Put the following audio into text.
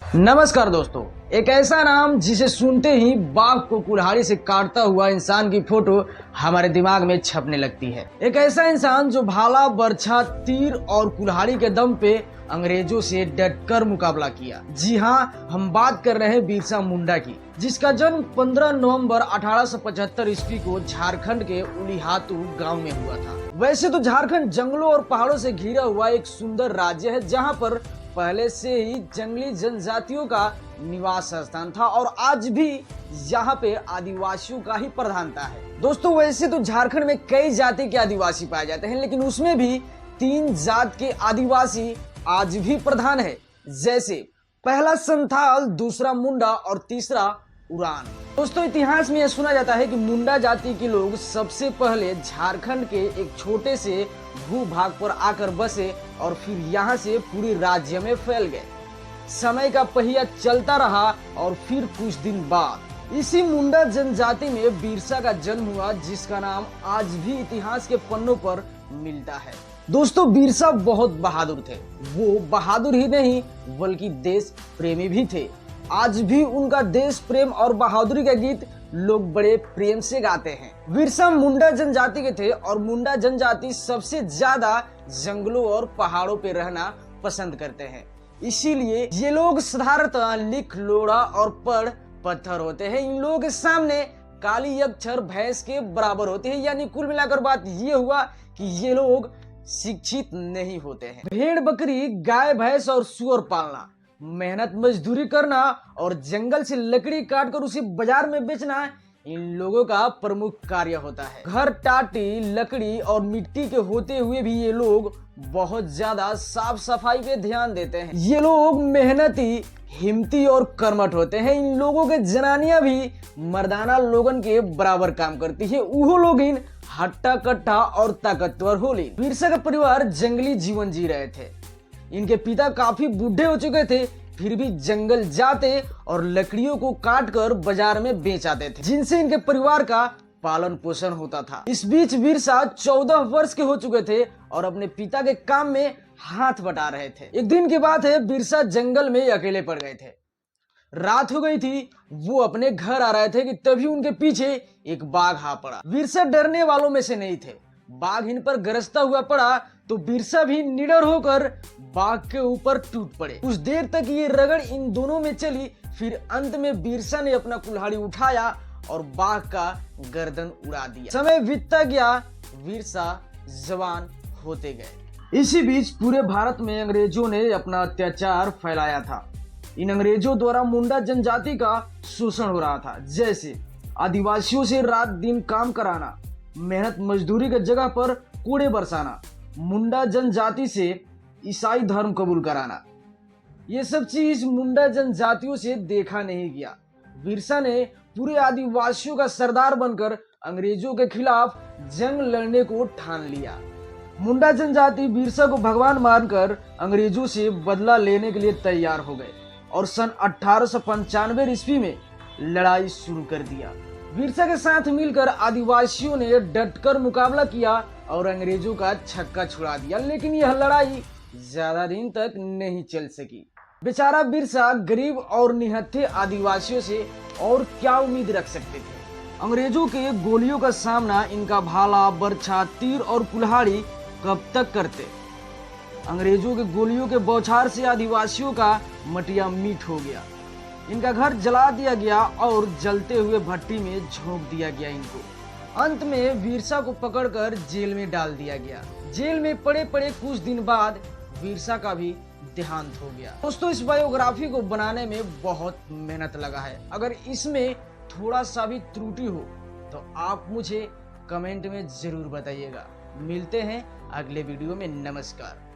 नमस्कार दोस्तों, एक ऐसा नाम जिसे सुनते ही बाघ को कुल्हाड़ी से काटता हुआ इंसान की फोटो हमारे दिमाग में छपने लगती है। एक ऐसा इंसान जो भाला, बर्छा, तीर और कुल्हाड़ी के दम पे अंग्रेजों से डटकर मुकाबला किया। जी हाँ, हम बात कर रहे हैं बिरसा मुंडा की, जिसका जन्म 15 नवंबर 1875 ईस्वी को झारखंड के उलीहातू गांव में हुआ था। वैसे तो झारखंड जंगलों और पहाड़ों से घिरा हुआ एक सुंदर राज्य है, जहाँ पर पहले से ही जंगली जनजातियों का निवास स्थान था और आज भी यहाँ पे आदिवासियों का ही प्रधानता है। दोस्तों, वैसे तो झारखंड में कई जाति के आदिवासी पाए जाते हैं, लेकिन उसमें भी 3 जात के आदिवासी आज भी प्रधान है, जैसे पहला संथाल, दूसरा मुंडा और तीसरा उरान। दोस्तों, इतिहास में यह सुना जाता है कि मुंडा जाति के लोग सबसे पहले झारखंड के एक छोटे से भूभाग पर आकर बसे और फिर यहाँ से पूरे राज्य में फैल गए। समय का पहिया चलता रहा और फिर कुछ दिन बाद इसी मुंडा जनजाति में बिरसा का जन्म हुआ, जिसका नाम आज भी इतिहास के पन्नों पर मिलता है। दोस्तों, बिरसा बहुत बहादुर थे। वो बहादुर ही नहीं बल्कि देश प्रेमी भी थे। आज भी उनका देश प्रेम और बहादुरी का गीत लोग बड़े प्रेम से गाते हैं। बिरसा मुंडा जनजाति के थे और मुंडा जनजाति सबसे ज्यादा जंगलों और पहाड़ों पे रहना पसंद करते हैं। इसीलिए ये लोग साधारणतः लिख, लोड़ा और पढ़ पत्थर होते हैं। इन लोगों के सामने काली अक्षर भैंस के बराबर होते हैं। यानी कुल मिलाकर बात ये हुआ कि ये लोग शिक्षित नहीं होते हैं। भेड़, बकरी, गाय, भैंस और सुअर पालना, मेहनत मजदूरी करना और जंगल से लकड़ी काटकर उसे बाजार में बेचना इन लोगों का प्रमुख कार्य होता है। घर, टाटी, लकड़ी और मिट्टी के होते हुए भी ये लोग बहुत ज्यादा साफ सफाई पे ध्यान देते हैं। ये लोग मेहनती, हिम्मती और कर्मठ होते हैं। इन लोगों के जनानियां भी मर्दाना लोगन के बराबर काम करती है। वो लोग इन हट्टा कट्टा और ताकतवर होली। बिरसा का परिवार जंगली जीवन जी रहे थे। इनके पिता काफी बूढ़े हो चुके थे, फिर भी जंगल जाते और लकड़ियों को काटकर बाजार में बेच आते थे, जिनसे इनके परिवार का पालन पोषण होता था। इस बीच बिरसा 14 वर्ष के हो चुके थे और अपने पिता के काम में हाथ बटा रहे थे। एक दिन की बात है, बिरसा जंगल में अकेले पड़ गए थे। रात हो गई थी। वो अपने घर आ रहे थे कि तभी उनके पीछे एक बाघ आ पड़ा। बिरसा डरने वालों में से नहीं थे। बाघ इन पर गरजता हुआ पड़ा तो बिरसा भी निडर होकर बाघ के ऊपर टूट पड़े। कुछ देर तक ये रगड़ इन दोनों में चली। फिर अंत में बिरसा ने अपना कुल्हाड़ी उठाया और बाघ का गर्दन उड़ा दिया। समय बीतता गया, बिरसा जवान होते गए। इसी बीच पूरे भारत में अंग्रेजों ने अपना अत्याचार फैलाया था। इन अंग्रेजों द्वारा मुंडा जनजाति का शोषण हो रहा था, जैसे आदिवासियों से रात दिन काम कराना, मेहनत मजदूरी के जगह पर कूड़े बरसाना, मुंडा जनजाति से ईसाई धर्म कबूल कराना। ये सब चीज मुंडा जनजातियों से देखा नहीं गया। बिरसा ने पूरे आदिवासियों का सरदार बनकर अंग्रेजों के खिलाफ जंग लड़ने को ठान लिया। मुंडा जनजाति बिरसा को भगवान मानकर अंग्रेजों से बदला लेने के लिए तैयार हो गए और सन 1895 ईस्वी में लड़ाई शुरू कर दिया। बिरसा के साथ मिलकर आदिवासियों ने डटकर मुकाबला किया और अंग्रेजों का छक्का छुड़ा दिया, लेकिन यह लड़ाई ज्यादा दिन तक नहीं चल सकी। बेचारा बिरसा गरीब और निहत्थे आदिवासियों से और क्या उम्मीद रख सकते थे। अंग्रेजों के गोलियों का सामना इनका भाला, बर्छा, तीर और कुल्हाड़ी कब तक करते। अंग्रेजों के गोलियों के बौछार से आदिवासियों का मटिया मीठ हो गया। इनका घर जला दिया गया और जलते हुए भट्टी में झोंक दिया गया इनको। अंत में बिरसा को पकड़कर जेल में डाल दिया गया। जेल में पड़े पड़े कुछ दिन बाद बिरसा का भी देहांत हो गया। दोस्तों, इस बायोग्राफी को बनाने में बहुत मेहनत लगा है। अगर इसमें थोड़ा सा भी त्रुटि हो तो आप मुझे कमेंट में जरूर बताइएगा। मिलते हैं अगले वीडियो में। नमस्कार।